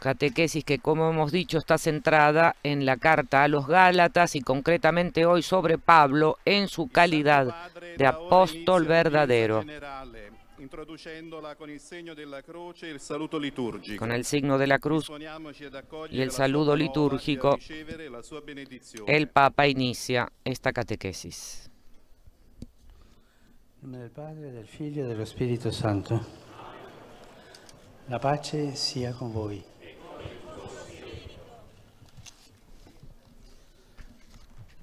Catequesis que, como hemos dicho, está centrada en la carta a los Gálatas y concretamente hoy sobre Pablo en su calidad de apóstol verdadero. Con el signo de la cruz y el saludo litúrgico, el Papa inicia esta catequesis. In nome del Padre, del Figlio e dello Spirito Santo. La pace sia con voi.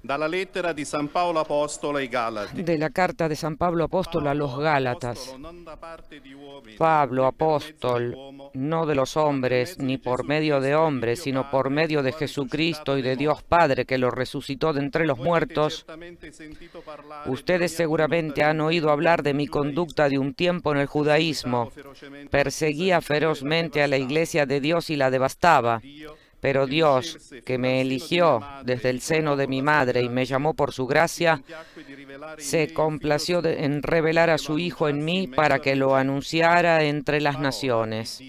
Dalla lettera di San Paolo Apostolo ai Galati. De la carta de San Pablo apóstol a los Gálatas. Pablo apóstol, no de los hombres ni por medio de hombres, sino por medio de Jesucristo y de Dios Padre que lo resucitó de entre los muertos. Ustedes seguramente han oído hablar de mi conducta de un tiempo en el judaísmo. Perseguía ferozmente a la iglesia de Dios y la devastaba. Pero Dios, que me eligió desde el seno de mi madre y me llamó por su gracia, se complació en revelar a su Hijo en mí para que lo anunciara entre las naciones.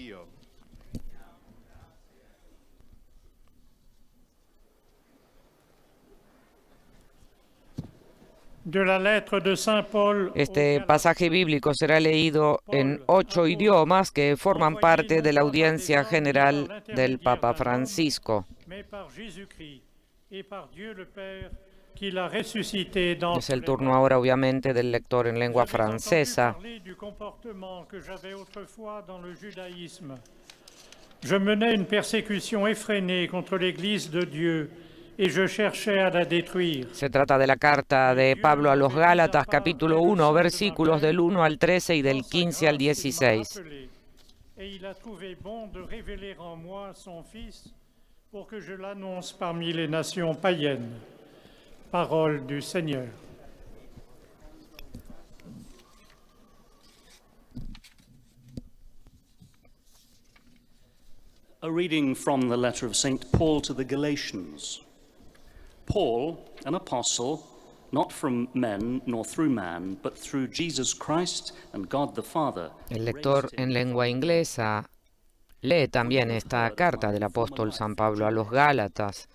Este pasaje bíblico será leído en 8 idiomas que forman parte de la audiencia general del Papa Francisco. Es el turno ahora, obviamente, del lector en lengua francesa. Je menais une persécution effrénée contre l'Église de Dieu. Y yo cherché a la détruire. Se trata de la carta de Pablo a los Gálatas, capítulo 1, versículos del 1 al 13 y del 15 al 16. Et il a trouvé bon de révéler en moi son Fils pour que je l'annonce parmi les nations païennes. Parole du Seigneur. A reading from the letter of St. Paul to the Galatians. Paul, an apostle, not from men nor through man, but through Jesus Christ and God the Father. El lector en lengua inglesa lee también esta carta del apóstol San Pablo a los Gálatas,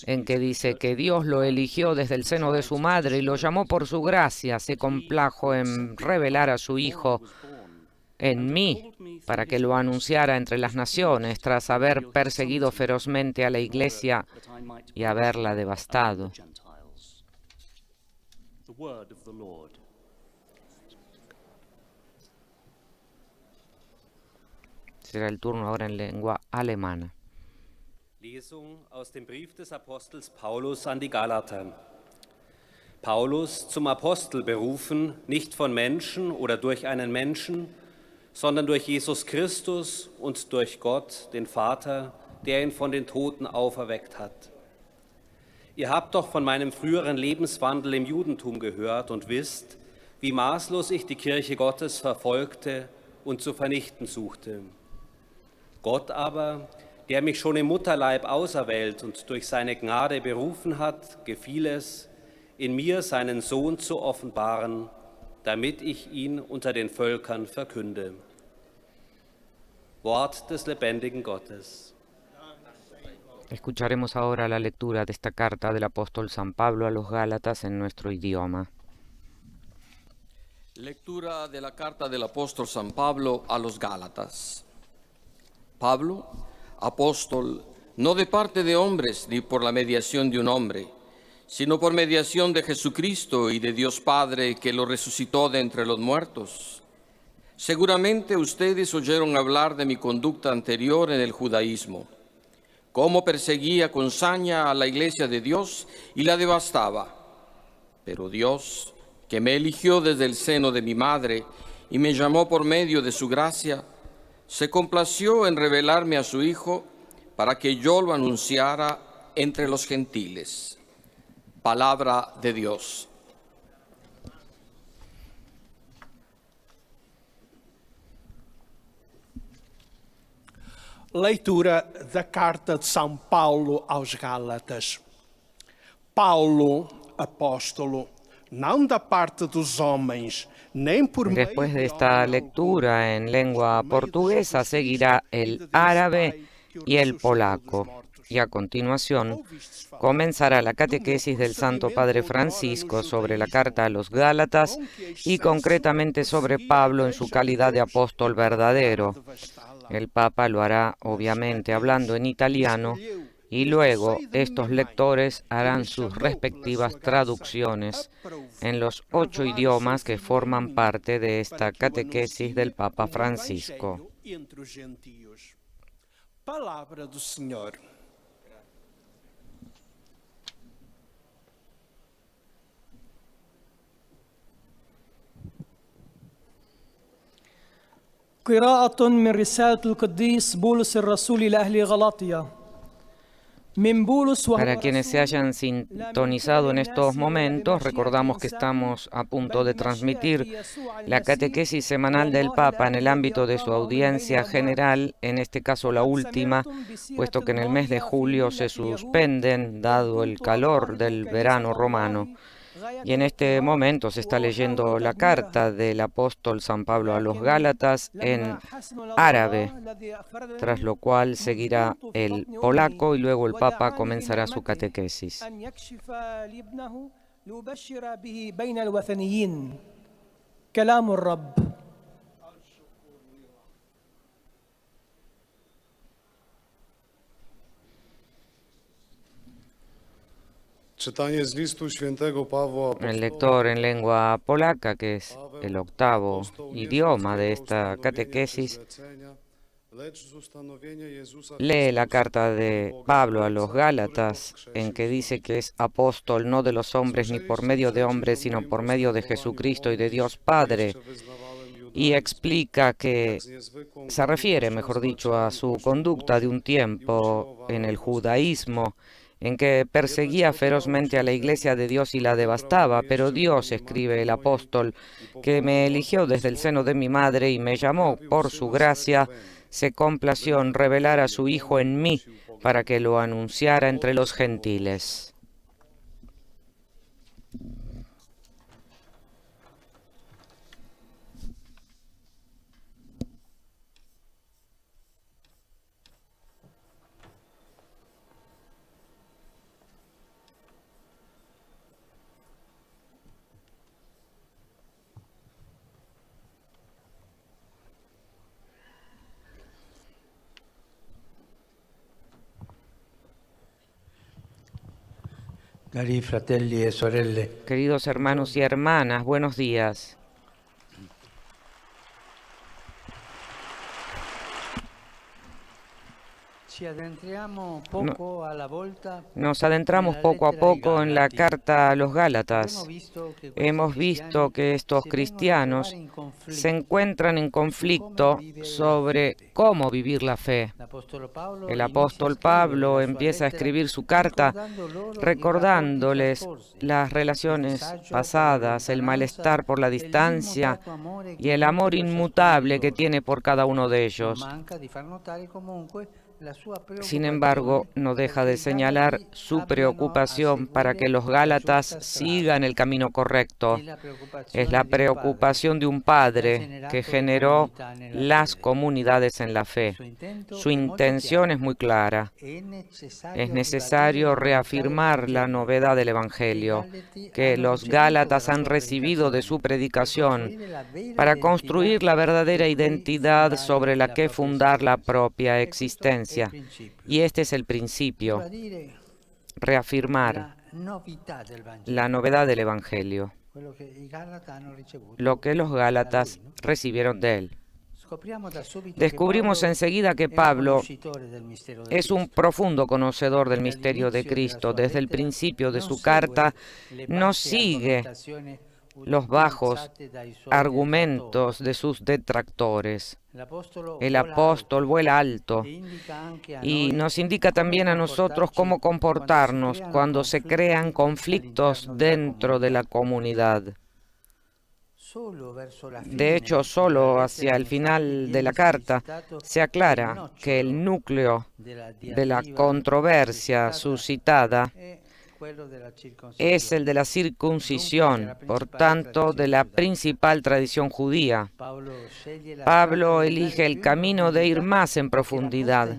en que dice que Dios lo eligió desde el seno de su madre y lo llamó por su gracia, se complajo en revelar a su Hijo en mí, para que lo anunciara entre las naciones, tras haber perseguido ferozmente a la iglesia y haberla devastado. Será el turno ahora en lengua alemana. Lesung aus dem Brief des Apostels Paulus an die Galater. Paulus, zum Apostel berufen, nicht von Menschen oder durch einen Menschen, sondern durch Jesus Christus und durch Gott, den Vater, der ihn von den Toten auferweckt hat. Ihr habt doch von meinem früheren Lebenswandel im Judentum gehört und wisst, wie maßlos ich die Kirche Gottes verfolgte und zu vernichten suchte. Gott aber, der mich schon im Mutterleib auserwählt und durch seine Gnade berufen hat, gefiel es, in mir seinen Sohn zu offenbaren, damit ich ihn unter den Völkern verkünde. Wort des lebendigen Gottes. Escucharemos ahora la lectura de esta carta del apóstol San Pablo a los Gálatas en nuestro idioma. Lectura de la carta del apóstol San Pablo a los Gálatas. Pablo, apóstol, no de parte de hombres ni por la mediación de un hombre, sino por mediación de Jesucristo y de Dios Padre que lo resucitó de entre los muertos. Seguramente ustedes oyeron hablar de mi conducta anterior en el judaísmo, cómo perseguía con saña a la iglesia de Dios y la devastaba. Pero Dios, que me eligió desde el seno de mi madre y me llamó por medio de su gracia, se complació en revelarme a su Hijo para que yo lo anunciara entre los gentiles. Palabra de Dios. Leitura da carta de São Paulo aos Gálatas. Paulo, apóstolo, não da parte dos homens, nem por meio Después de esta lectura en lengua portuguesa seguirá el árabe y el polaco. Y a continuación comenzará la catequesis del Santo Padre Francisco sobre la carta a los Gálatas y concretamente sobre Pablo en su calidad de apóstol verdadero. El Papa lo hará obviamente hablando en italiano y luego estos lectores harán sus respectivas traducciones en los 8 idiomas que forman parte de esta catequesis del Papa Francisco. Palabra do Senhor. قراءة من رسالة القديس بولس الرسول لأهل غلاطيا. Para quienes se hayan sintonizado en estos momentos, recordamos que estamos a punto de transmitir la catequesis semanal del Papa en el ámbito de su audiencia general, en este caso la última, puesto que en el mes de julio se suspenden, dado el calor del verano romano. Y en este momento se está leyendo la carta del apóstol San Pablo a los Gálatas en árabe, tras lo cual seguirá el polaco y luego el Papa comenzará su catequesis. El lector en lengua polaca, que es el octavo idioma de esta catequesis, lee la carta de Pablo a los Gálatas, en que dice que es apóstol no de los hombres ni por medio de hombres, sino por medio de Jesucristo y de Dios Padre, y explica que se refiere, mejor dicho, a su conducta de un tiempo en el judaísmo, en que perseguía ferozmente a la iglesia de Dios y la devastaba, pero Dios, escribe el apóstol, que me eligió desde el seno de mi madre y me llamó por su gracia, se complació en revelar a su Hijo en mí para que lo anunciara entre los gentiles. Cari fratelli e sorelle, Queridos hermanos y hermanas, buenos días. Nos adentramos poco a poco en la carta a los Gálatas. Hemos visto que estos cristianos se encuentran en conflicto sobre cómo vivir la fe. El apóstol Pablo empieza a escribir su carta recordándoles las relaciones pasadas, el malestar por la distancia y el amor inmutable que tiene por cada uno de ellos. Sin embargo, no deja de señalar su preocupación para que los Gálatas sigan el camino correcto. Es la preocupación de un padre que generó las comunidades en la fe. Su intención es muy clara. Es necesario reafirmar la novedad del Evangelio que los Gálatas han recibido de su predicación para construir la verdadera identidad sobre la que fundar la propia existencia. Y este es el principio, reafirmar la novedad del Evangelio, lo que los Gálatas recibieron de él. Descubrimos enseguida que Pablo es un profundo conocedor del misterio de Cristo. Desde el principio de su carta no sigue los bajos argumentos de sus detractores. El apóstol vuela alto y nos indica también a nosotros cómo comportarnos cuando se crean conflictos dentro de la comunidad. De hecho, solo hacia el final de la carta se aclara que el núcleo de la controversia suscitada es el de la circuncisión, por tanto, de la principal tradición judía. Pablo elige el camino de ir más en profundidad,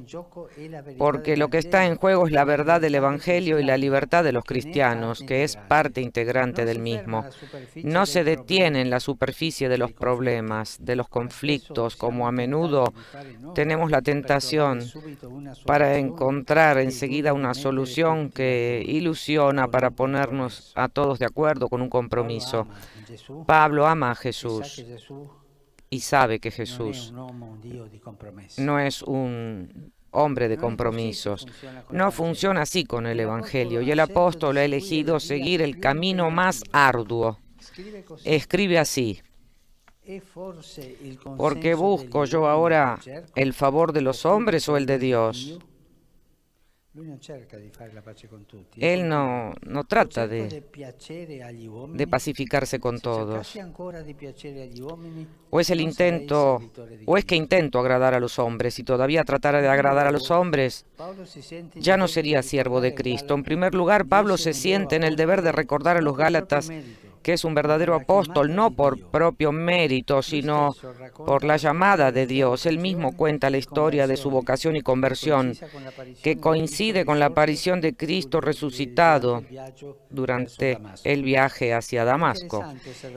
porque lo que está en juego es la verdad del Evangelio y la libertad de los cristianos, que es parte integrante del mismo. No se detiene en la superficie de los problemas, de los conflictos, como a menudo tenemos la tentación, para encontrar enseguida una solución que ilusiona para ponernos a todos de acuerdo con un compromiso. Pablo ama a Jesús y sabe que Jesús no es un hombre de compromisos. No funciona así con el Evangelio, y el apóstol ha elegido seguir el camino más arduo. Escribe así: ¿por qué busco yo ahora el favor de los hombres o el de Dios? Él no trata de pacificarse con todos. O es que intento agradar a los hombres, y todavía tratara de agradar a los hombres, ya no sería siervo de Cristo. En primer lugar, Pablo se siente en el deber de recordar a los Gálatas que es un verdadero apóstol, no por propio mérito, sino por la llamada de Dios. Él mismo cuenta la historia de su vocación y conversión, que coincide con la aparición de Cristo resucitado durante el viaje hacia Damasco.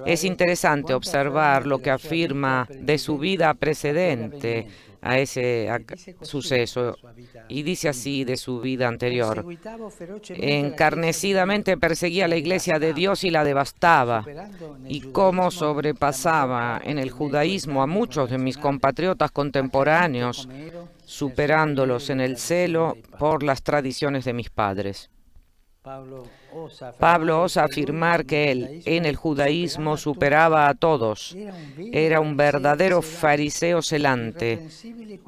Es interesante observar lo que afirma de su vida precedente a ese suceso, y dice así de su vida anterior: encarnecidamente perseguía a la iglesia de Dios y la devastaba, y cómo sobrepasaba en el judaísmo a muchos de mis compatriotas contemporáneos, superándolos en el celo por las tradiciones de mis padres. Pablo osa afirmar que él, en el judaísmo, superaba a todos. Era un verdadero fariseo zelante,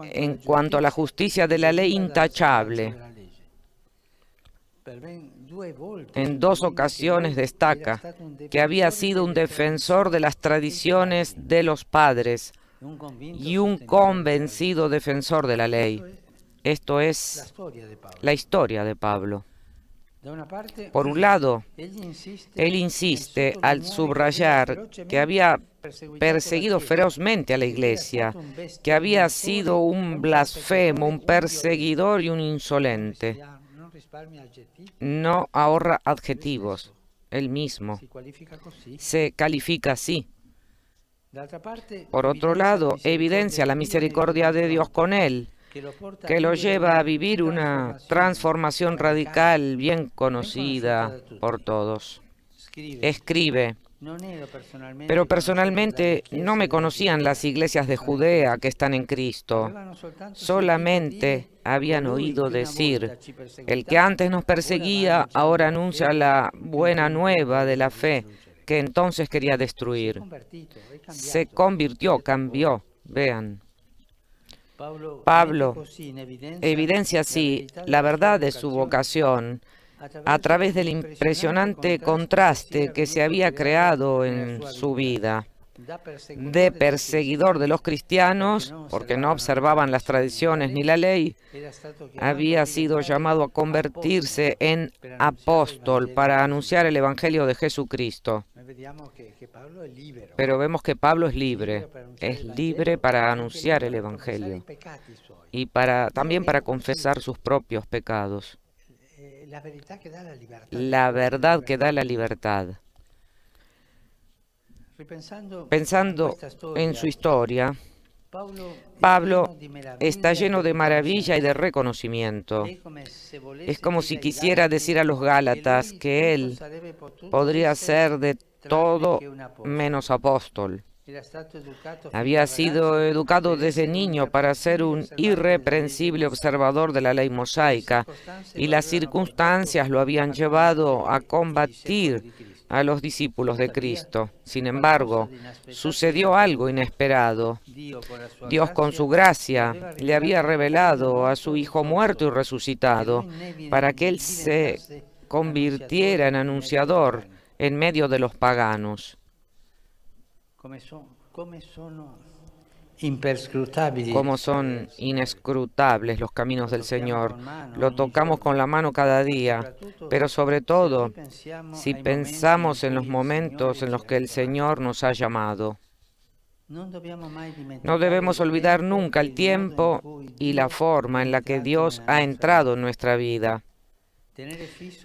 en cuanto a la justicia de la ley intachable. En 2 ocasiones destaca que había sido un defensor de las tradiciones de los padres y un convencido defensor de la ley. Esto es la historia de Pablo. Por un lado, él insiste al subrayar que había perseguido ferozmente a la iglesia, que había sido un blasfemo, un perseguidor y un insolente. No ahorra adjetivos, él mismo se califica así. Por otro lado, evidencia la misericordia de Dios con él, que lo lleva a vivir una transformación radical bien conocida por todos. Escribe: pero personalmente no me conocían las iglesias de Judea que están en Cristo. Solamente habían oído decir: el que antes nos perseguía ahora anuncia la buena nueva de la fe que entonces quería destruir. Se convirtió, cambió. Vean. Pablo evidencia así la verdad de su vocación a través del impresionante contraste que se había creado en su vida, de perseguidor de los cristianos, porque no observaban las tradiciones ni la ley. Había sido llamado a convertirse en apóstol para anunciar el Evangelio de Jesucristo. Pero vemos que Pablo es libre para anunciar el Evangelio y también para confesar sus propios pecados. La verdad que da la libertad. Pensando en su historia, Pablo está lleno de maravilla y de reconocimiento. Es como si quisiera decir a los Gálatas que él podría ser de todo menos apóstol. Había sido educado desde niño para ser un irreprensible observador de la ley mosaica, y las circunstancias lo habían llevado a combatir a los discípulos de Cristo. Sin embargo, sucedió algo inesperado. Dios, con su gracia, le había revelado a su Hijo muerto y resucitado para que él se convirtiera en anunciador en medio de los paganos. imperscrutabili. Cómo son inescrutables los caminos del Señor. Lo tocamos con la mano cada día, pero sobre todo, si pensamos en los momentos en los que el Señor nos ha llamado. No debemos olvidar nunca el tiempo y la forma en la que Dios ha entrado en nuestra vida.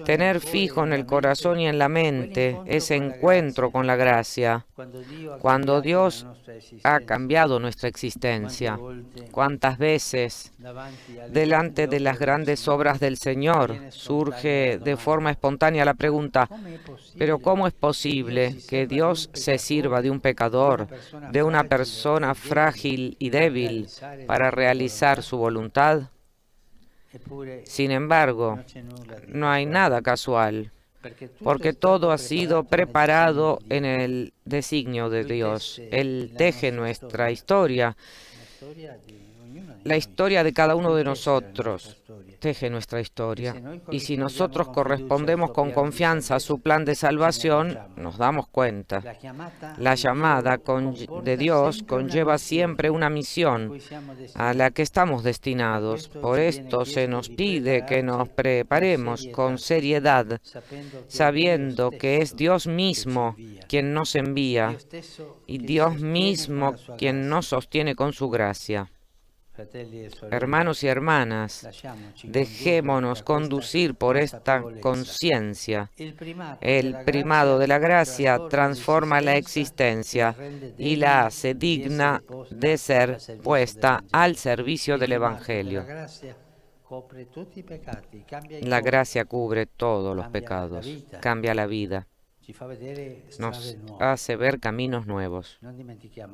Tener fijo en el corazón y en la mente ese encuentro con la gracia, cuando Dios ha cambiado nuestra existencia. ¿Cuántas veces delante de las grandes obras del Señor surge de forma espontánea la pregunta, ¿pero cómo es posible que Dios se sirva de un pecador, de una persona frágil y débil, para realizar su voluntad? Sin embargo, no hay nada casual, porque todo ha sido preparado en el designio de Dios. Él teje nuestra historia, la historia de cada uno de nosotros. Teje nuestra historia. Y si nosotros correspondemos con confianza a su plan de salvación, nos damos cuenta. La llamada de Dios conlleva siempre una misión a la que estamos destinados. Por esto se nos pide que nos preparemos con seriedad, sabiendo que es Dios mismo quien nos envía y Dios mismo quien nos sostiene con su gracia. Hermanos y hermanas, dejémonos conducir por esta conciencia. El primado de la gracia transforma la existencia y la hace digna de ser puesta al servicio del Evangelio. La gracia cubre todos los pecados, cambia la vida, nos hace ver caminos nuevos.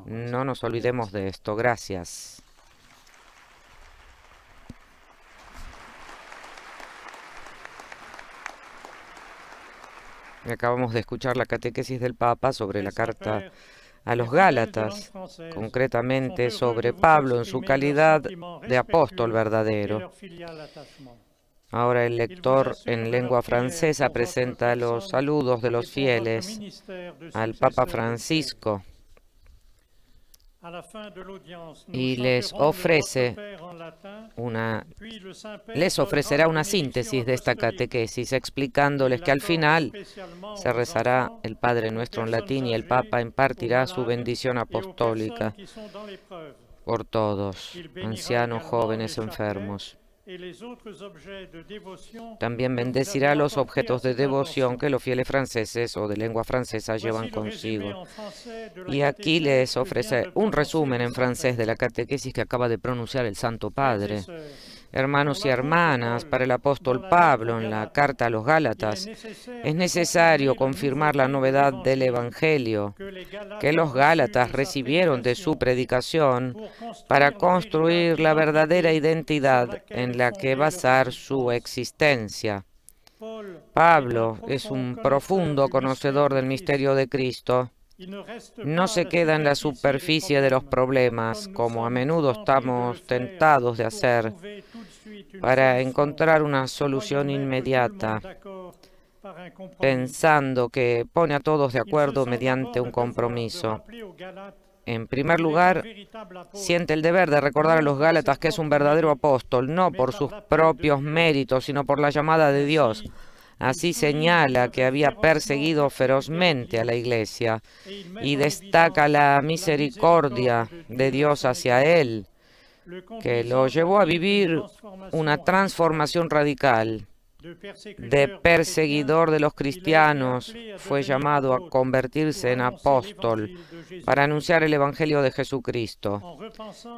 No nos olvidemos de esto. Gracias. Acabamos de escuchar la catequesis del Papa sobre la carta a los Gálatas, concretamente sobre Pablo en su calidad de apóstol verdadero. Ahora el lector en lengua francesa presenta los saludos de los fieles al Papa Francisco y les ofrecerá una síntesis de esta catequesis, explicándoles que al final se rezará el Padre Nuestro en latín y el Papa impartirá su bendición apostólica por todos, ancianos, jóvenes, enfermos. También bendecirá los objetos de devoción que los fieles franceses o de lengua francesa llevan consigo. Y aquí les ofrece un resumen en francés de la catequesis que acaba de pronunciar el Santo Padre. Hermanos y hermanas, para el apóstol Pablo en la carta a los Gálatas, es necesario confirmar la novedad del Evangelio que los Gálatas recibieron de su predicación para construir la verdadera identidad en la que basar su existencia. Pablo es un profundo conocedor del misterio de Cristo. No se queda en la superficie de los problemas, como a menudo estamos tentados de hacer, para encontrar una solución inmediata, pensando que pone a todos de acuerdo mediante un compromiso. En primer lugar, siente el deber de recordar a los Gálatas que es un verdadero apóstol, no por sus propios méritos, sino por la llamada de Dios. Así señala que había perseguido ferozmente a la Iglesia y destaca la misericordia de Dios hacia él, que lo llevó a vivir una transformación radical. De perseguidor de los cristianos, fue llamado a convertirse en apóstol para anunciar el Evangelio de Jesucristo.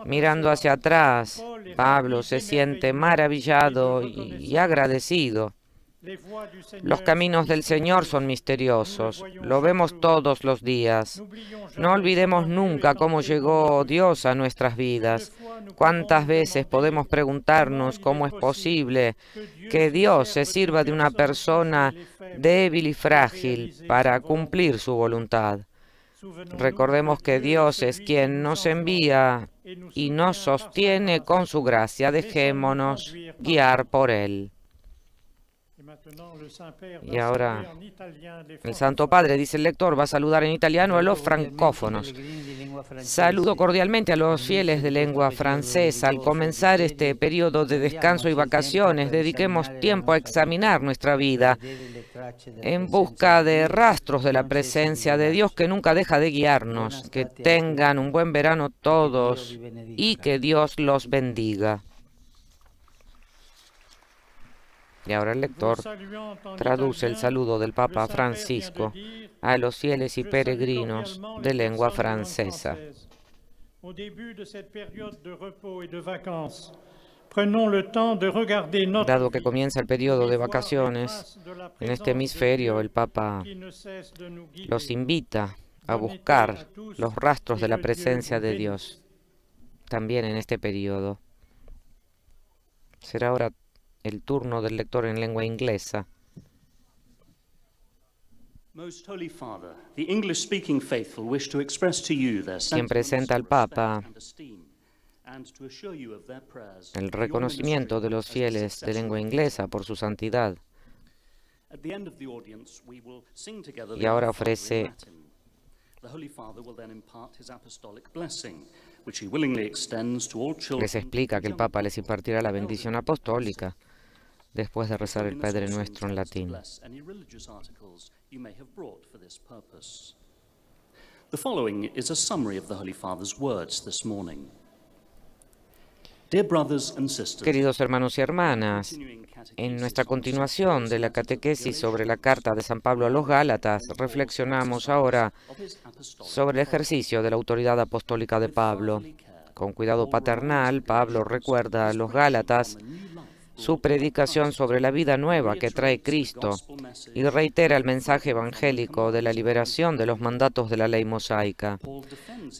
Mirando hacia atrás, Pablo se siente maravillado y agradecido. Los caminos del Señor son misteriosos, lo vemos todos los días. No olvidemos nunca cómo llegó Dios a nuestras vidas. ¿Cuántas veces podemos preguntarnos cómo es posible que Dios se sirva de una persona débil y frágil para cumplir su voluntad? Recordemos que Dios es quien nos envía y nos sostiene con su gracia. Dejémonos guiar por Él. Y ahora el Santo Padre, dice el lector, va a saludar en italiano a los francófonos. Saludo cordialmente a los fieles de lengua francesa. Al comenzar este periodo de descanso y vacaciones, dediquemos tiempo a examinar nuestra vida en busca de rastros de la presencia de Dios que nunca deja de guiarnos. Que tengan un buen verano todos y que Dios los bendiga. Y ahora el lector traduce el saludo del Papa Francisco a los fieles y peregrinos de lengua francesa. Dado que comienza el periodo de vacaciones, en este hemisferio el Papa los invita a buscar los rastros de la presencia de Dios, también en este periodo. Será ahora el turno del lector en lengua inglesa. Quien presenta al Papa el reconocimiento de los fieles de lengua inglesa por su santidad. Y ahora ofrece les explica que el Papa les impartirá la bendición apostólica después de rezar el Padre Nuestro en latín. The following is a summary of the Holy Father's words this morning. Queridos hermanos y hermanas, en nuestra continuación de la catequesis sobre la carta de San Pablo a los Gálatas, reflexionamos ahora sobre el ejercicio de la autoridad apostólica de Pablo. Con cuidado paternal, Pablo recuerda a los Gálatas su predicación sobre la vida nueva que trae Cristo y reitera el mensaje evangélico de la liberación de los mandatos de la ley mosaica.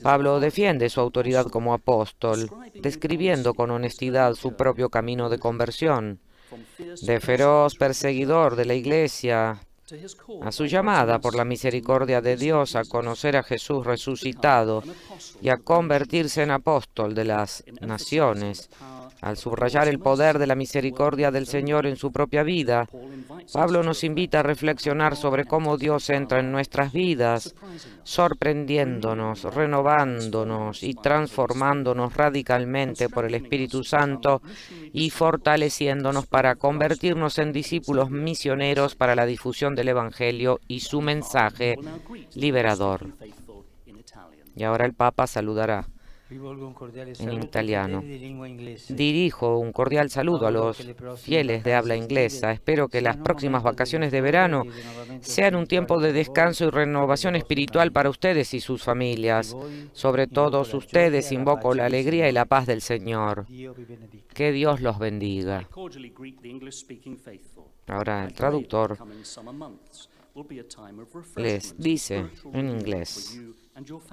Pablo defiende su autoridad como apóstol, describiendo con honestidad su propio camino de conversión, de feroz perseguidor de la Iglesia a su llamada por la misericordia de Dios a conocer a Jesús resucitado y a convertirse en apóstol de las naciones. Al subrayar el poder de la misericordia del Señor en su propia vida, Pablo nos invita a reflexionar sobre cómo Dios entra en nuestras vidas, sorprendiéndonos, renovándonos y transformándonos radicalmente por el Espíritu Santo y fortaleciéndonos para convertirnos en discípulos misioneros para la difusión del Evangelio y su mensaje liberador. Y ahora el Papa saludará en italiano. Dirijo un cordial saludo a los fieles de habla inglesa. Espero que las próximas vacaciones de verano sean un tiempo de descanso y renovación espiritual para ustedes y sus familias. Sobre todos ustedes invoco la alegría y la paz del Señor. Que Dios los bendiga. Ahora el traductor les dice en inglés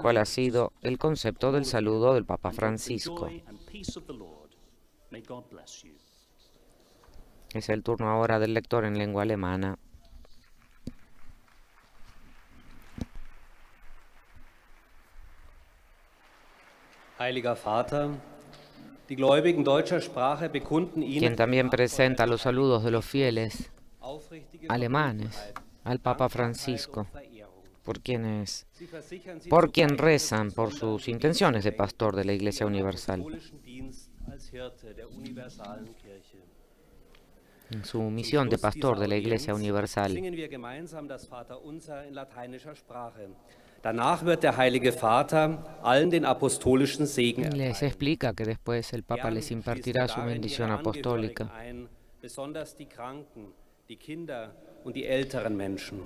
cuál ha sido el concepto del saludo del Papa Francisco. Es el turno ahora del lector en lengua alemana. Heiliger Vater, die Gläubigen deutscher Sprache bekunden Ihnen, Quien también presenta los saludos de los fieles alemanes al Papa Francisco, por quien rezan por sus intenciones de pastor de la Iglesia Universal, en su misión de pastor de la Iglesia Universal. Danach wird der Heilige Vater allen den apostolischen Segen Les explica que después el Papa les impartirá su bendición apostólica. besonders die Kranken, die Kinder und die älteren Menschen.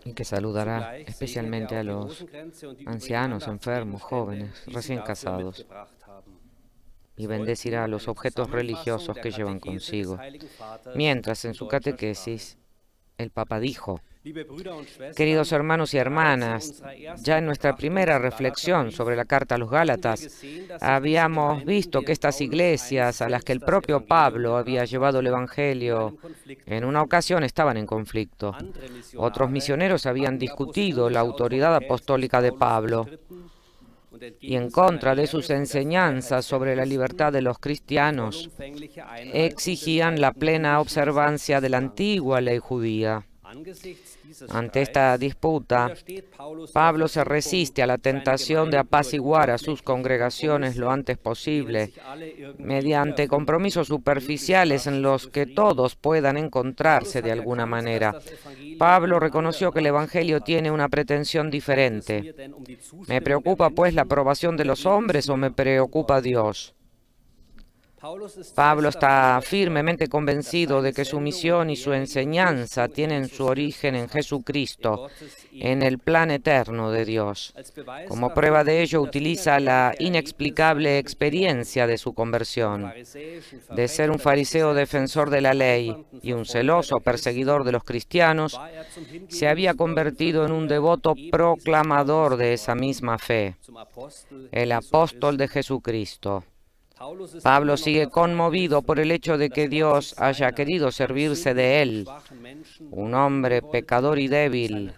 Y que saludará especialmente a los ancianos, enfermos, jóvenes, recién casados, y bendecirá a los objetos religiosos que llevan consigo. Mientras, en su catequesis, el Papa dijo: queridos hermanos y hermanas, ya en nuestra primera reflexión sobre la carta a los Gálatas, habíamos visto que estas iglesias a las que el propio Pablo había llevado el Evangelio, en una ocasión estaban en conflicto. Otros misioneros habían discutido la autoridad apostólica de Pablo y en contra de sus enseñanzas sobre la libertad de los cristianos, exigían la plena observancia de la antigua ley judía. Ante esta disputa, Pablo se resiste a la tentación de apaciguar a sus congregaciones lo antes posible, mediante compromisos superficiales en los que todos puedan encontrarse de alguna manera. Pablo reconoció que el Evangelio tiene una pretensión diferente. ¿Me preocupa, pues, la aprobación de los hombres o me preocupa Dios? Pablo está firmemente convencido de que su misión y su enseñanza tienen su origen en Jesucristo, en el plan eterno de Dios. Como prueba de ello, utiliza la inexplicable experiencia de su conversión. De ser un fariseo defensor de la ley y un celoso perseguidor de los cristianos, se había convertido en un devoto proclamador de esa misma fe, el apóstol de Jesucristo. Pablo sigue conmovido por el hecho de que Dios haya querido servirse de él, un hombre pecador y débil,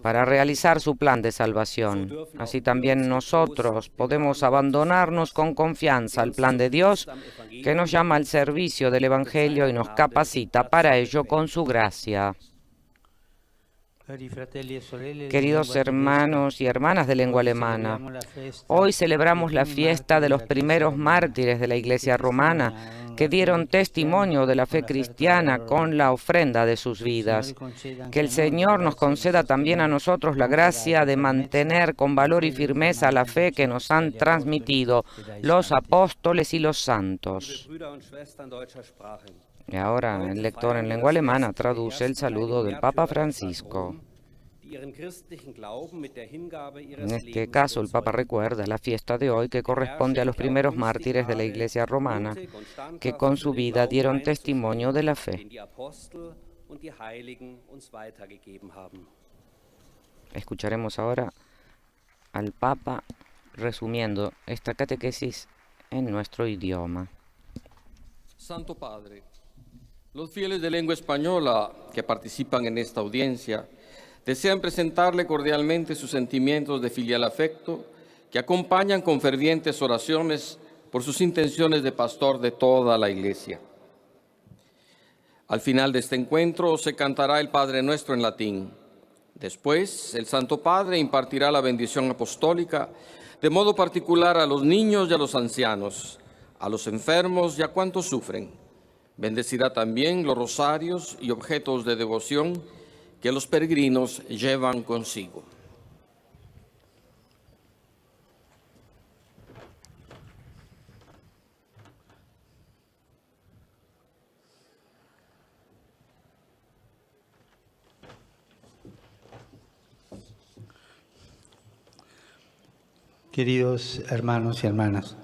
para realizar su plan de salvación. Así también nosotros podemos abandonarnos con confianza al plan de Dios, que nos llama al servicio del Evangelio y nos capacita para ello con su gracia. Queridos hermanos y hermanas de lengua alemana, hoy celebramos la fiesta de los primeros mártires de la Iglesia romana que dieron testimonio de la fe cristiana con la ofrenda de sus vidas. Que el Señor nos conceda también a nosotros la gracia de mantener con valor y firmeza la fe que nos han transmitido los apóstoles y los santos. Y ahora el lector en lengua alemana traduce el saludo del Papa Francisco. En este caso, el Papa recuerda la fiesta de hoy que corresponde a los primeros mártires de la Iglesia romana, que con su vida dieron testimonio de la fe. Escucharemos ahora al Papa resumiendo esta catequesis en nuestro idioma. Santo Padre, los fieles de lengua española que participan en esta audiencia desean presentarle cordialmente sus sentimientos de filial afecto que acompañan con fervientes oraciones por sus intenciones de pastor de toda la Iglesia. Al final de este encuentro se cantará el Padre Nuestro en latín. Después, el Santo Padre impartirá la bendición apostólica de modo particular a los niños y a los ancianos, a los enfermos y a cuantos sufren. Bendecirá también los rosarios y objetos de devoción que los peregrinos llevan consigo. Queridos hermanos y hermanas,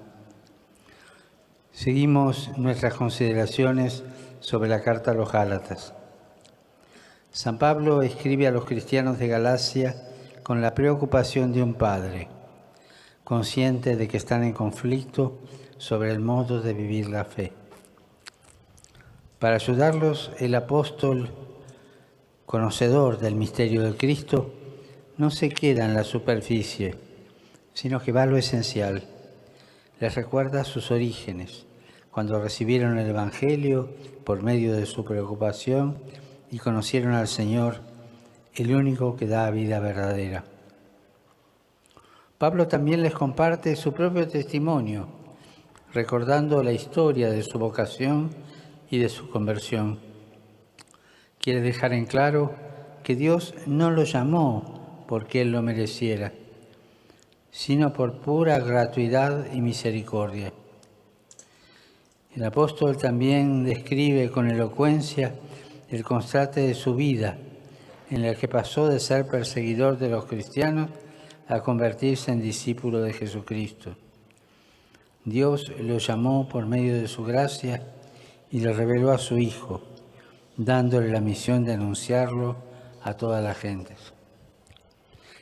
seguimos nuestras consideraciones sobre la carta a los Gálatas. San Pablo escribe a los cristianos de Galacia con la preocupación de un padre, consciente de que están en conflicto sobre el modo de vivir la fe. Para ayudarlos, el apóstol, conocedor del misterio del Cristo, no se queda en la superficie, sino que va a lo esencial. Les recuerda sus orígenes, cuando recibieron el Evangelio por medio de su preocupación y conocieron al Señor, el único que da vida verdadera. Pablo también les comparte su propio testimonio, recordando la historia de su vocación y de su conversión. Quiere dejar en claro que Dios no lo llamó porque él lo mereciera, sino por pura gratuidad y misericordia. El apóstol también describe con elocuencia el contraste de su vida, en el que pasó de ser perseguidor de los cristianos a convertirse en discípulo de Jesucristo. Dios lo llamó por medio de su gracia y le reveló a su Hijo, dándole la misión de anunciarlo a todas las gentes.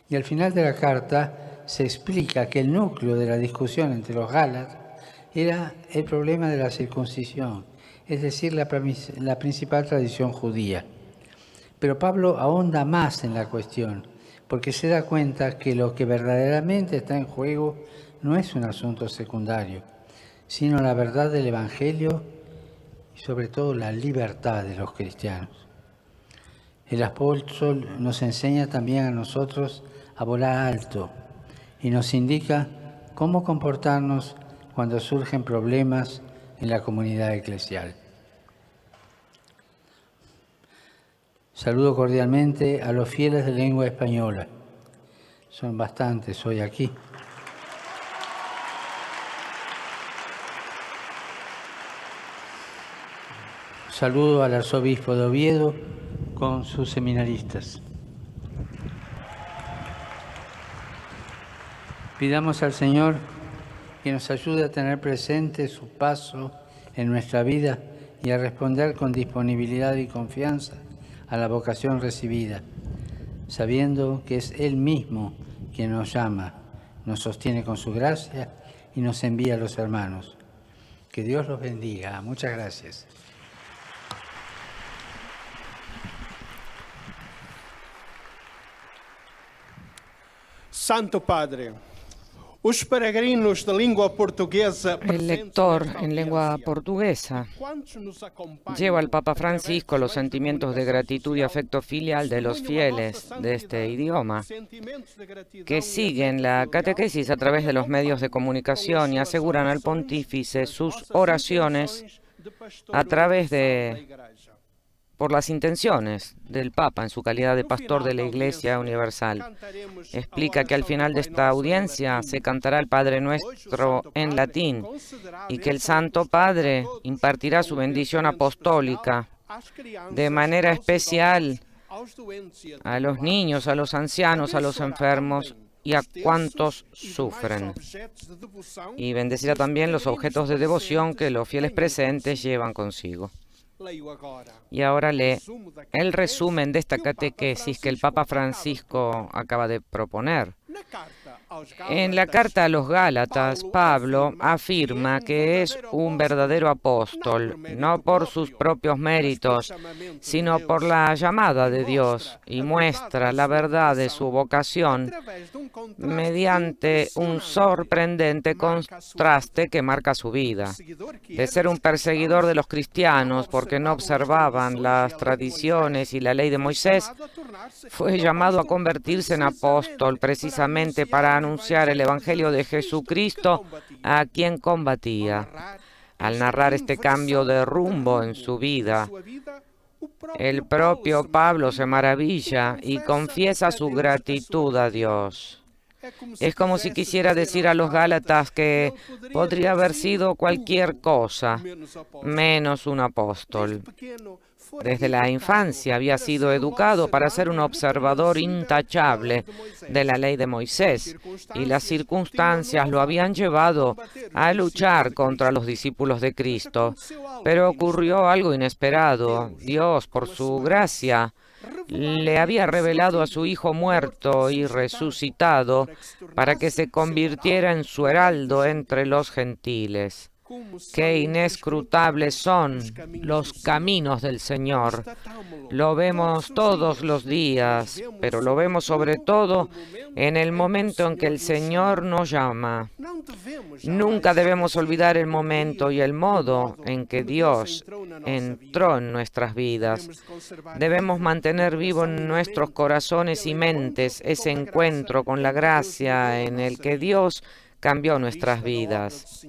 Y al final de la carta se explica que el núcleo de la discusión entre los Gálatas era el problema de la circuncisión, es decir, la principal tradición judía. Pero Pablo ahonda más en la cuestión, porque se da cuenta que lo que verdaderamente está en juego no es un asunto secundario, sino la verdad del Evangelio y sobre todo la libertad de los cristianos. El apóstol nos enseña también a nosotros a volar alto y nos indica cómo comportarnos cuando surgen problemas en la comunidad eclesial. Saludo cordialmente a los fieles de lengua española. Son bastantes hoy aquí. Saludo al arzobispo de Oviedo con sus seminaristas. Pidamos al Señor que nos ayude a tener presente su paso en nuestra vida y a responder con disponibilidad y confianza a la vocación recibida, sabiendo que es Él mismo quien nos llama, nos sostiene con su gracia y nos envía a los hermanos. Que Dios los bendiga. Muchas gracias. Santo Padre, os peregrinos de língua portuguesa. El lector en lengua portuguesa lleva al Papa Francisco los sentimientos de gratitud y afecto filial de los fieles de este idioma, que siguen la catequesis a través de los medios de comunicación y aseguran al pontífice sus oraciones a través por las intenciones del Papa en su calidad de pastor de la Iglesia Universal. Explica que al final de esta audiencia se cantará el Padre Nuestro en latín y que el Santo Padre impartirá su bendición apostólica de manera especial a los niños, a los ancianos, a los enfermos y a cuantos sufren. Y bendecirá también los objetos de devoción que los fieles presentes llevan consigo. Y ahora lee el resumen de esta catequesis que el Papa Francisco acaba de proponer. En la carta a los Gálatas, Pablo afirma que es un verdadero apóstol, no por sus propios méritos, sino por la llamada de Dios, y muestra la verdad de su vocación mediante un sorprendente contraste que marca su vida. De ser un perseguidor de los cristianos porque no observaban las tradiciones y la ley de Moisés, fue llamado a convertirse en apóstol precisamente para anunciar el Evangelio de Jesucristo a quien combatía. Al narrar este cambio de rumbo en su vida, el propio Pablo se maravilla y confiesa su gratitud a Dios. Es como si quisiera decir a los Gálatas que podría haber sido cualquier cosa, menos un apóstol. Desde la infancia había sido educado para ser un observador intachable de la ley de Moisés, y las circunstancias lo habían llevado a luchar contra los discípulos de Cristo. Pero ocurrió algo inesperado. Dios, por su gracia, le había revelado a su Hijo muerto y resucitado para que se convirtiera en su heraldo entre los gentiles. Qué inescrutables son los caminos del Señor. Lo vemos todos los días, pero lo vemos sobre todo en el momento en que el Señor nos llama. Nunca debemos olvidar el momento y el modo en que Dios entró en nuestras vidas. Debemos mantener vivo en nuestros corazones y mentes ese encuentro con la gracia en el que Dios cambió nuestras vidas.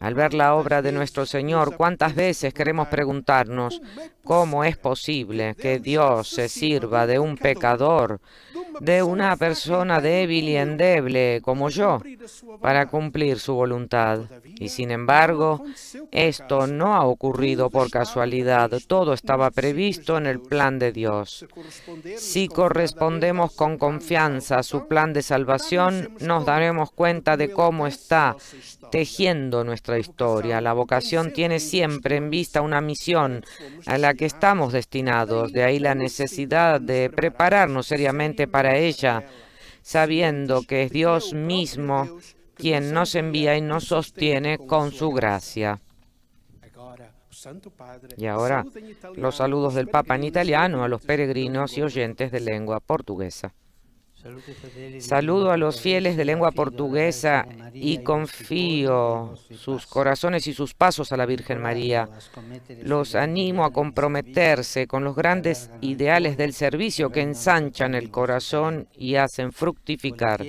Al ver la obra de nuestro Señor, ¿cuántas veces queremos preguntarnos cómo es posible que Dios se sirva de un pecador, de una persona débil y endeble como yo, para cumplir su voluntad? Y sin embargo, esto no ha ocurrido por casualidad, todo estaba previsto en el plan de Dios. Si correspondemos con confianza a su plan de salvación, nos daremos cuenta de cómo está tejiendo nuestra historia. La vocación tiene siempre en vista una misión a la que estamos destinados, de ahí la necesidad de prepararnos seriamente para ella, sabiendo que es Dios mismo quien nos envía y nos sostiene con su gracia. Y ahora, los saludos del Papa en italiano a los peregrinos y oyentes de lengua portuguesa. Saludo a los fieles de lengua portuguesa y confío sus corazones y sus pasos a la Virgen María. Los animo a comprometerse con los grandes ideales del servicio que ensanchan el corazón y hacen fructificar.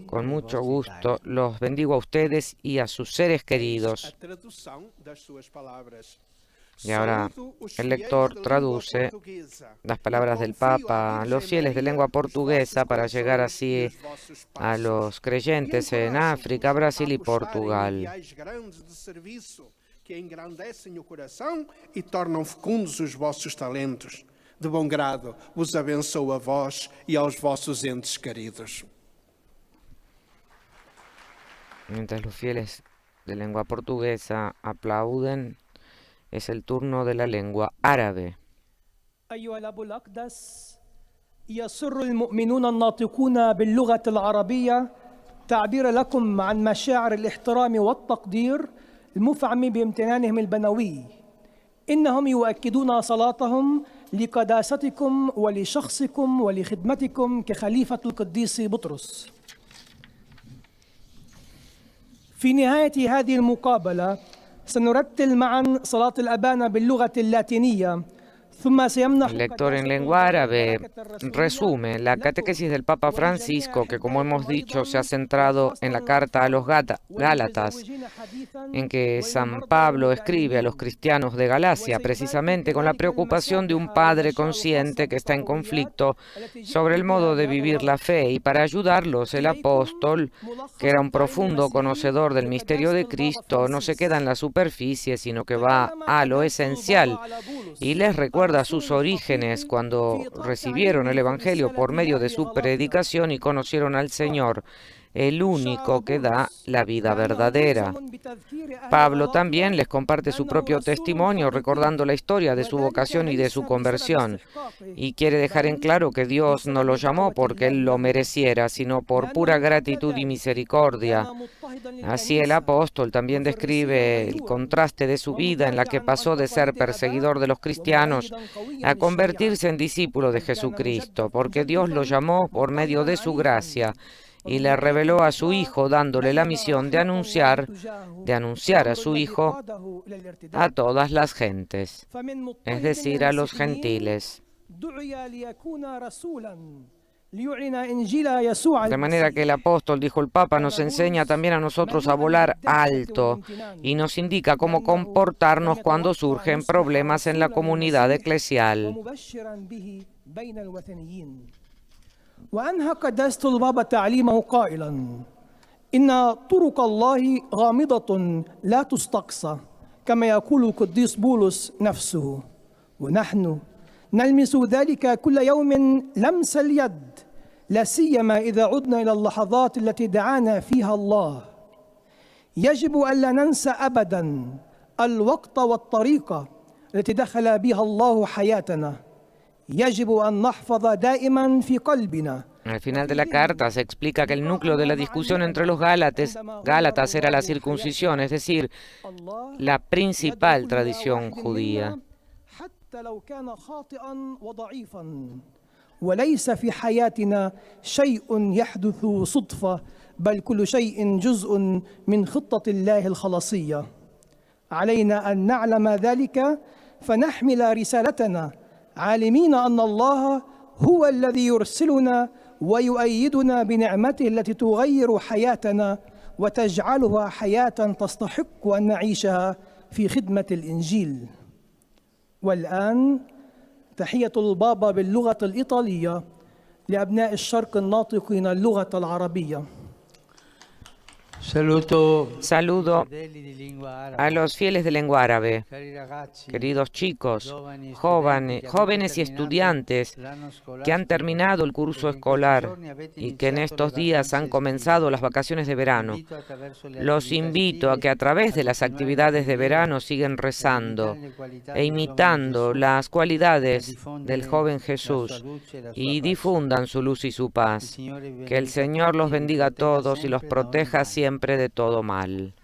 Con mucho gusto los bendigo a ustedes y a sus seres queridos. Y ahora el lector traduce las palabras del Papa a los fieles de lengua portuguesa para llegar así a los creyentes en África, Brasil y Portugal. Que engrandecem o coração e tornam fecundos os vossos talentos. De bom grado vos abençoo a vós e aos vossos entes queridos. Mientras los fieles de lengua portuguesa aplauden, es el turno de la lengua árabe. أيها الأب الأقدس يسر المؤمنون الناطقون باللغة العربية تعبير لكم عن مشاعر الاحترام والتقدير المفعم بامتنانهم البنوي. إنهم يؤكدون صلاتهم لقداستكم ولشخصكم ولخدمتكم كخليفة القديس بطرس. في نهاية هذه المقابلة سنرتل معا صلاة الأبانا باللغة اللاتينية. El lector en lengua árabe resume la catequesis del Papa Francisco, que como hemos dicho se ha centrado en la carta a los Gálatas, en que San Pablo escribe a los cristianos de Galacia precisamente con la preocupación de un padre consciente que está en conflicto sobre el modo de vivir la fe, y para ayudarlos el apóstol, que era un profundo conocedor del misterio de Cristo, no se queda en la superficie, sino que va a lo esencial y les recuerda sus orígenes cuando recibieron el Evangelio por medio de su predicación y conocieron al Señor, el único que da la vida verdadera. Pablo también les comparte su propio testimonio, recordando la historia de su vocación y de su conversión, y quiere dejar en claro que Dios no lo llamó porque él lo mereciera, sino por pura gratitud y misericordia. Así el apóstol también describe el contraste de su vida, en la que pasó de ser perseguidor de los cristianos a convertirse en discípulo de Jesucristo, porque Dios lo llamó por medio de su gracia y le reveló a su Hijo, dándole la misión de anunciar a su Hijo a todas las gentes, es decir, a los gentiles. De manera que el apóstol, dijo el Papa, nos enseña también a nosotros a volar alto y nos indica cómo comportarnos cuando surgen problemas en la comunidad eclesial. وأنهى قداسة البابا تعليمه قائلا إن طرق الله غامضة لا تستقصى كما يقول القديس بولس نفسه ونحن نلمس ذلك كل يوم لمس اليد لا سيما إذا عدنا إلى اللحظات التي دعانا فيها الله. يجب ألا ننسى أبدا الوقت والطريقة التي دخل بها الله حياتنا. Al final de la carta se explica que el núcleo de la discusión entre los gálatas era la circuncisión, es decir, la principal tradición judía. وليس في حياتنا شيء يحدث صدفة بل كل شيء جزء من خطة الله الخلاصية. علينا أن نعلم ذلك فنحمل رسالتنا عالمين أن الله هو الذي يرسلنا ويؤيدنا بنعمته التي تغير حياتنا وتجعلها حياة تستحق أن نعيشها في خدمة الإنجيل. والآن تحية البابا باللغة الإيطالية لأبناء الشرق الناطقين اللغة العربية. Saludo a los fieles de lengua árabe, queridos chicos, jóvenes y estudiantes que han terminado el curso escolar y que en estos días han comenzado las vacaciones de verano. Los invito a que a través de las actividades de verano sigan rezando e imitando las cualidades del joven Jesús y difundan su luz y su paz. Que el Señor los bendiga a todos y los proteja siempre de todo mal.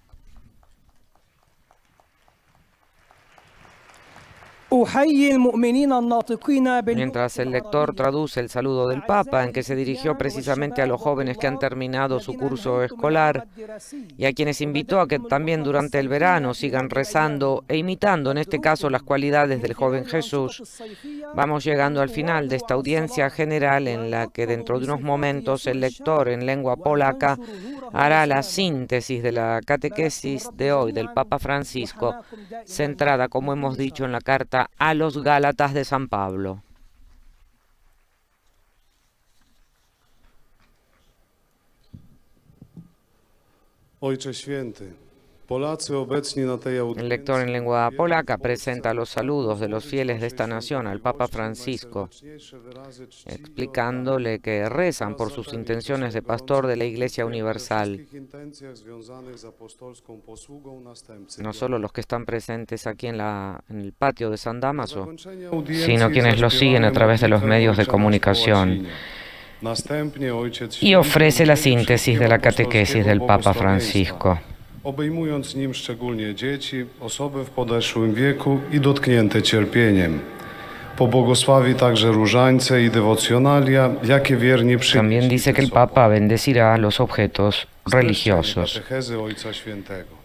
Mientras el lector traduce el saludo del Papa, en que se dirigió precisamente a los jóvenes que han terminado su curso escolar y a quienes invitó a que también durante el verano sigan rezando e imitando en este caso las cualidades del joven Jesús, vamos llegando al final de esta audiencia general en la que dentro de unos momentos el lector en lengua polaca hará la síntesis de la catequesis de hoy del Papa Francisco, centrada, como hemos dicho, en la carta a los Gálatas de San Pablo. Ojcze Święty, Polacy obecni na tej El lector en lengua polaca presenta los saludos de los fieles de esta nación al Papa Francisco, explicándole que rezan por sus intenciones de pastor de la Iglesia Universal, no solo los que están presentes aquí en el patio de San Dámaso, sino quienes lo siguen a través de los medios de comunicación. Y ofrece la síntesis de la catequesis del Papa Francisco. Obejmując nim szczególnie dzieci, osoby w podeszłym wieku i dotknięte cierpieniem. Pobłogosławi także różańce i dewocjonalia, jakie wierni przyjęli. También dice que el Papa bendecirá los objetos religiosos. Ojca Świętego.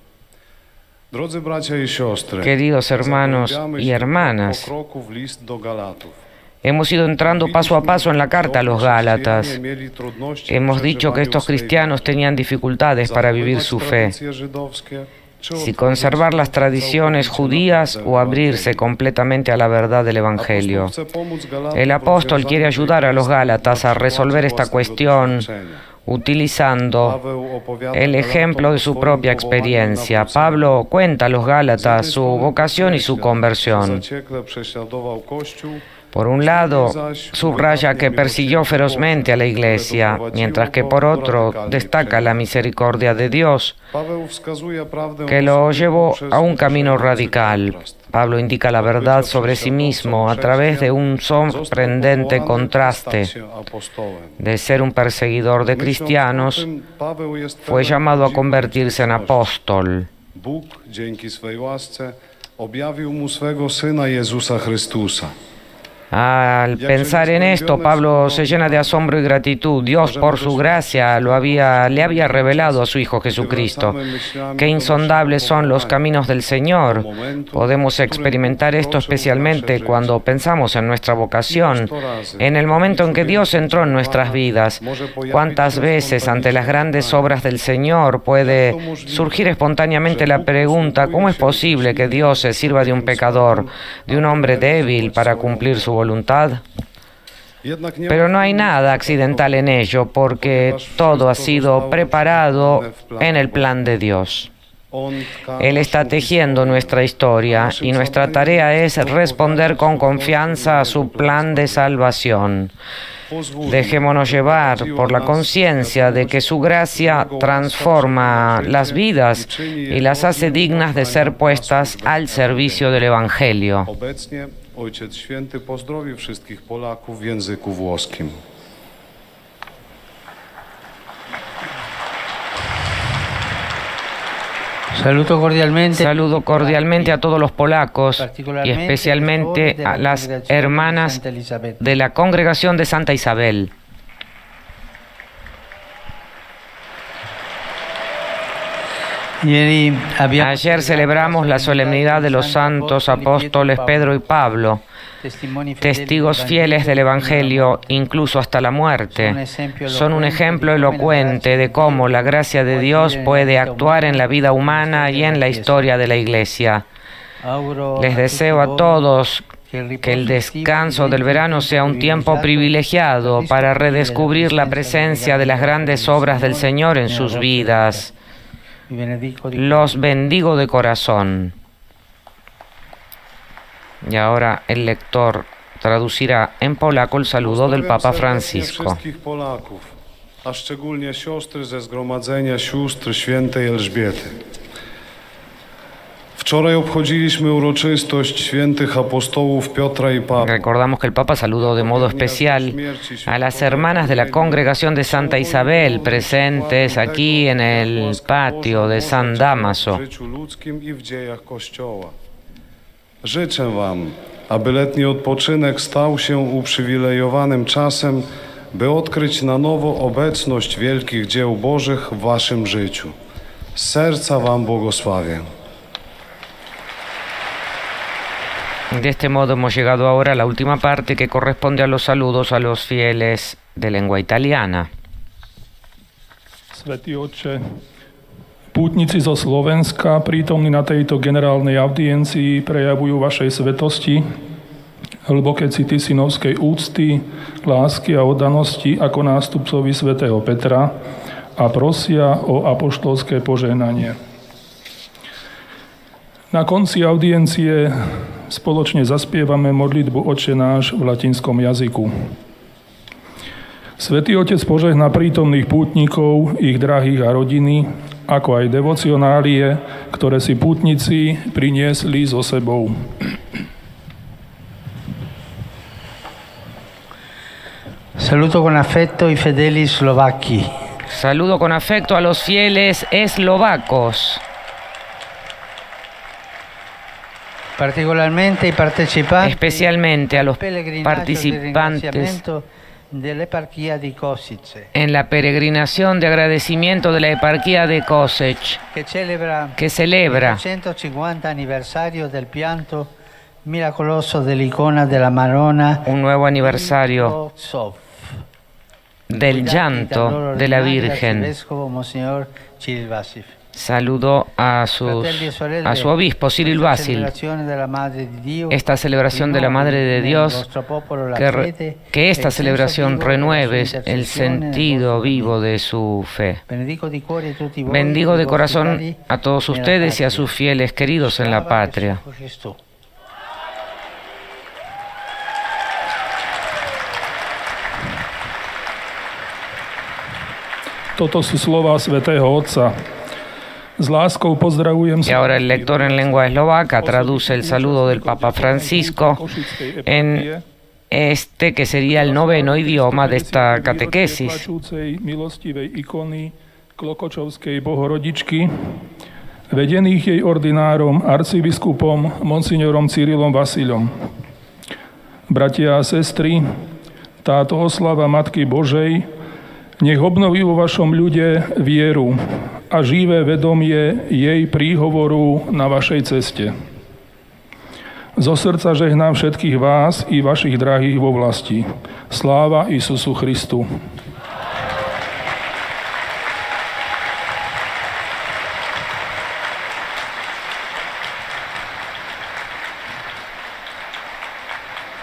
Drodzy bracia i siostry, Queridos hermanos y hermanas, po kroku w list do Galatów. hemos ido entrando paso a paso en la carta a los Gálatas. Hemos dicho que estos cristianos tenían dificultades para vivir su fe, si conservar las tradiciones judías o abrirse completamente a la verdad del Evangelio. El apóstol quiere ayudar a los Gálatas a resolver esta cuestión utilizando el ejemplo de su propia experiencia. Pablo cuenta a los Gálatas su vocación y su conversión. Por un lado, subraya que persiguió ferozmente a la Iglesia, mientras que por otro destaca la misericordia de Dios, que lo llevó a un camino radical. Pablo indica la verdad sobre sí mismo a través de un sorprendente contraste. De ser un perseguidor de cristianos, fue llamado a convertirse en apóstol. Bóg, dzięki swej łasce, objawił mu swego Syna Jezusa Chrystusa. Al pensar en esto, Pablo se llena de asombro y gratitud. Dios, por su gracia, le había revelado a su Hijo Jesucristo. Qué insondables son los caminos del Señor. Podemos experimentar esto especialmente cuando pensamos en nuestra vocación, en el momento en que Dios entró en nuestras vidas. ¿Cuántas veces ante las grandes obras del Señor puede surgir espontáneamente la pregunta: ¿cómo es posible que Dios se sirva de un pecador, de un hombre débil, para cumplir su voluntad? Pero no hay nada accidental en ello, porque todo ha sido preparado en el plan de Dios. Él está tejiendo nuestra historia y nuestra tarea es responder con confianza a su plan de salvación. Dejémonos llevar por la conciencia de que su gracia transforma las vidas y las hace dignas de ser puestas al servicio del Evangelio. Obecnie Ojciec Święty pozdrowi wszystkich Polaków w języku włoskim. Saludo cordialmente a todos los polacos y especialmente a las hermanas de la Congregación de Santa Isabel. Ayer celebramos la solemnidad de los santos apóstoles Pedro y Pablo, testigos fieles del Evangelio, incluso hasta la muerte. Son un ejemplo elocuente de cómo la gracia de Dios puede actuar en la vida humana y en la historia de la Iglesia. Les deseo a todos que el descanso del verano sea un tiempo privilegiado para redescubrir la presencia de las grandes obras del Señor en sus vidas. Los bendigo de corazón. Y ahora el lector traducirá en polaco el saludo del Papa Francisco. Wszystkich Polaków, a szczególnie siostry ze Zgromadzenia Sióstr Świętej Elżbiety. Wczoraj obchodziliśmy uroczystość świętych apostołów Piotra i Pawła. Recordamos que el Papa saludó de modo especial a las hermanas de la Congregación de Santa Isabel presentes aquí en el patio de San Dámaso. Życzę wam, aby letni odpoczynek stał się uprzywilejowanym czasem, by odkryć na nowo obecność wielkich dzieł Bożych w waszym życiu. Z serca wam błogosławię. De este modo hemos llegado ahora a la última parte que corresponde a los saludos a los fieles de lengua italiana. Svätý Otče, pútnici zo Slovenska, prítomní na tejto generálnej audiencii, prejavujú vašej svetosti hlboké city synovskej úcty, lásky a oddanosti ako nástupcovi svätého Petra a prosia o apoštolské požehnanie. Na konci audiencie spoločne zaspievame modlitbu Otče náš v latinskom jazyku. Svätý Otec požehná prítomných pútnikov, ich drahých a rodiny, ako aj devocionálie, ktoré si pútnici priniesli so sebou. Saluto con afecto i fedeli slovacchi. Saludo con afecto a los fieles eslovacos. Particolarmente i partecipanti, especialmente a los participantes en la peregrinación de agradecimiento de la eparquía de Kosice, que celebra el 150 aniversario del pianto milagroso de la icona de la Madonna, un nuevo aniversario del llanto de la Virgen. Saludo a su obispo, Cyril Basil. Esta celebración de la Madre de Dios, que esta celebración renueve el sentido vivo de su fe. Bendigo de corazón a todos ustedes y a sus fieles queridos en la patria. Toto sú slová svätého Otca. S láskou pozdravujem. Y ahora el lector en lengua eslovaca traduce el saludo del Papa Francisco en este que sería el noveno idioma de esta catequesis. Milostivej ikony Klokočovskej Bohorodičky, vedených jej ordinárom, arcibiskupom, monsignorom Cyrilom Vasilom. Bratia a sestry, táto oslava Matky Božej nech obnoví vo vašom ľude vieru a živé vedomie jej príhovoru na vašej ceste. Zo srdca žehnám všetkých vás i vašich drahých vo vlasti. Sláva Isusu Christu.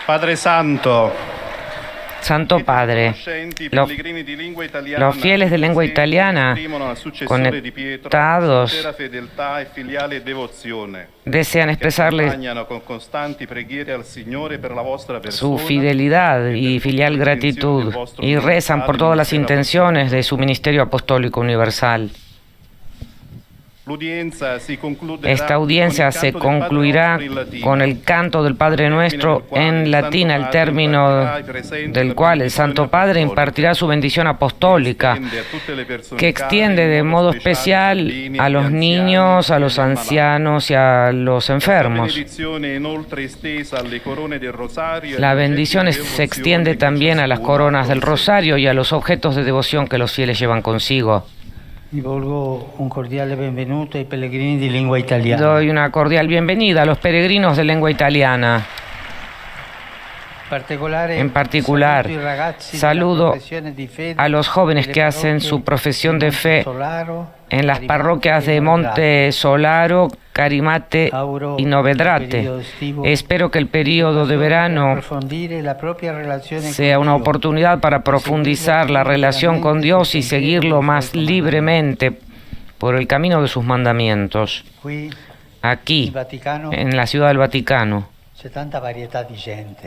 Padre Santo, Santo Padre, los fieles de lengua italiana conectados desean expresarles su fidelidad y filial gratitud y rezan por todas las intenciones de su ministerio apostólico universal. Esta audiencia se concluirá con el canto del Padre Nuestro en latín, al término del cual el Santo Padre impartirá su bendición apostólica, que extiende de modo especial a los niños, a los ancianos y a los enfermos. La bendición se extiende también a las coronas del rosario y a los objetos de devoción que los fieles llevan consigo. Doy una cordial bienvenida a los peregrinos de lengua italiana. En particular, saludo a los jóvenes que hacen su profesión de fe en las parroquias de Monte Solaro, Carimate y Novedrate. Espero que el periodo de verano sea una oportunidad para profundizar la relación con Dios y seguirlo más libremente por el camino de sus mandamientos. Aquí, en la Ciudad del Vaticano,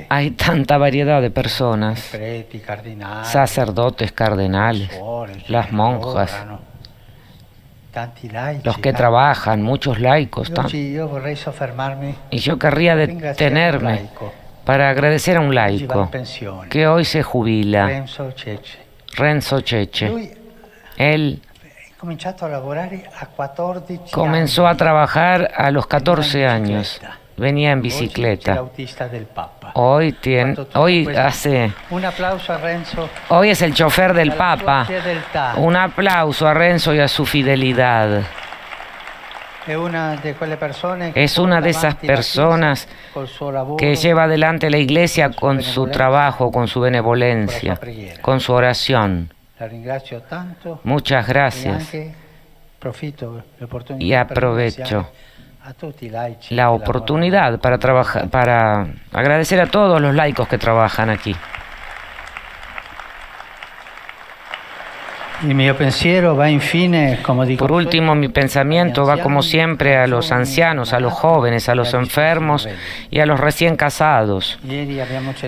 hay tanta variedad de personas, sacerdotes, cardenales, las monjas, los que trabajan, muchos laicos. Y yo querría detenerme para agradecer a un laico que hoy se jubila, Renzo Cheche. Él comenzó a trabajar a los 14 años venía en bicicleta. Hoy es el chofer del Papa. Un aplauso a Renzo y a su fidelidad. Es una de esas personas que lleva adelante la Iglesia con su trabajo, con su benevolencia, con su oración. Muchas gracias. Y aprovecho la oportunidad para agradecer a todos los laicos que trabajan aquí. Por último, mi pensamiento va como siempre a los ancianos, a los jóvenes, a los enfermos y a los recién casados.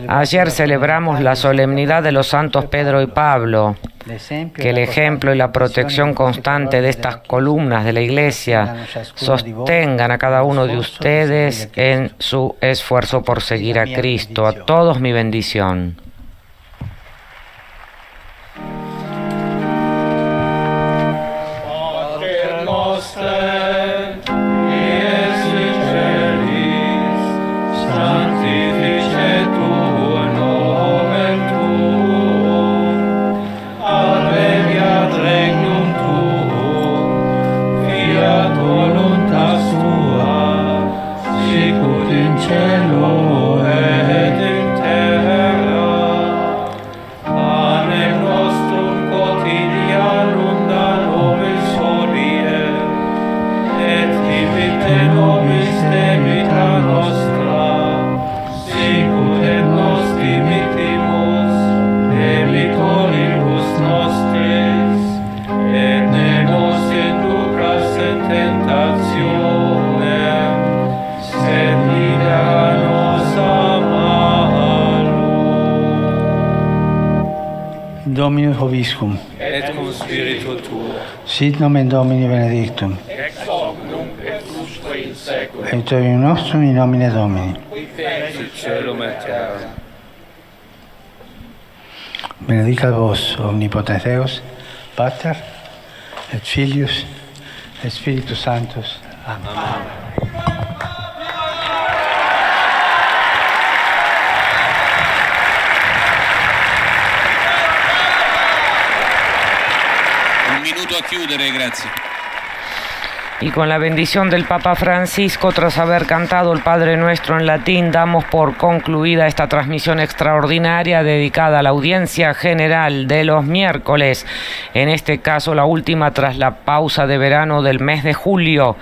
Ayer celebramos la solemnidad de los santos Pedro y Pablo. Que el ejemplo y la protección constante de estas columnas de la Iglesia sostengan a cada uno de ustedes en su esfuerzo por seguir a Cristo. A todos mi bendición. Dominus Vobiscum. Et cum spiritu tuo. Sit nomen Domini benedictum. Ex hoc nunc et usque in saeculum. Aiutorium nostrum in nomine Domini. Qui fecit caelum et terra. Benedicat vos omnipotens Deus, Pater, et Filius, et Spiritus Sanctus. Amen. Amen. Y con la bendición del Papa Francisco, tras haber cantado el Padre Nuestro en latín, damos por concluida esta transmisión extraordinaria dedicada a la audiencia general de los miércoles, en este caso la última tras la pausa de verano del mes de julio.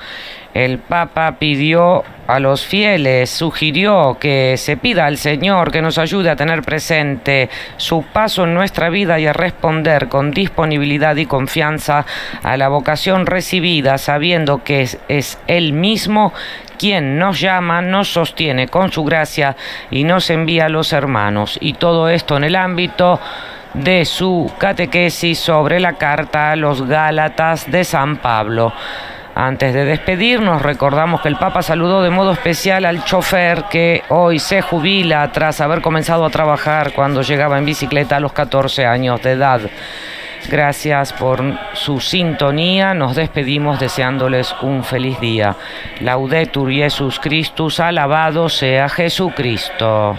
El Papa pidió a los fieles, sugirió que se pida al Señor que nos ayude a tener presente su paso en nuestra vida y a responder con disponibilidad y confianza a la vocación recibida, sabiendo que es Él mismo quien nos llama, nos sostiene con su gracia y nos envía a los hermanos. Y todo esto en el ámbito de su catequesis sobre la carta a los Gálatas de San Pablo. Antes de despedirnos, recordamos que el Papa saludó de modo especial al chofer que hoy se jubila tras haber comenzado a trabajar cuando llegaba en bicicleta a los 14 años de edad. Gracias por su sintonía. Nos despedimos deseándoles un feliz día. Laudetur Jesus Christus, alabado sea Jesucristo.